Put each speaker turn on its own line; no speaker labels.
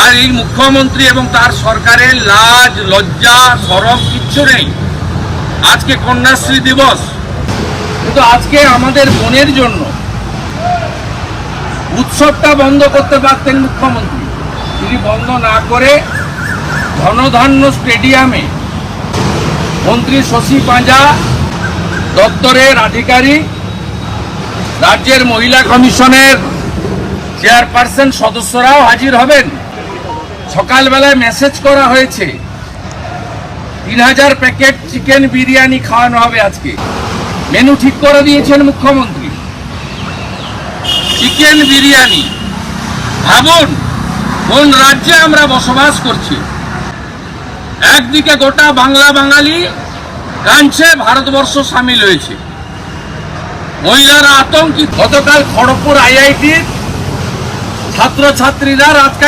আর এই মুখ্যমন্ত্রী এবং তার সরকারের লাজ লজ্জা শরম কিচ্ছু নেই। আজকে কন্যাশ্রী দিবস, কিন্তু আজকে আমাদের বোনের জন্য উৎসবটা বন্ধ করতে পারতেন মুখ্যমন্ত্রী। তিনি বন্ধ না করে ধনধান্য স্টেডিয়ামে মন্ত্রী শশী পাঁজা, দপ্তরের আধিকারিক, রাজ্যের মহিলা কমিশনের চেয়ারপারসন সদস্যরাও হাজির হবেন। সকালবেলায় মেসেজ করা হয়েছে 3000 প্যাকেট চিকেন বিরিয়ানি খাওয়ানো হবে। আজকে মেনু ঠিক করে দিয়েছেন মুখ্যমন্ত্রী, চিকেন বিরিয়ানি। ভাবুন কোন রাজ্যে আমরা বসবাস করছি। একদিকে গোটা বাংলা বাঙালি কাঁদছে, ভারতবর্ষ সামিল হয়েছে, মহিলারা আতঙ্কিত। গতকাল খড়গপুর IITর ছাত্রছাত্রীরা রাজকাজ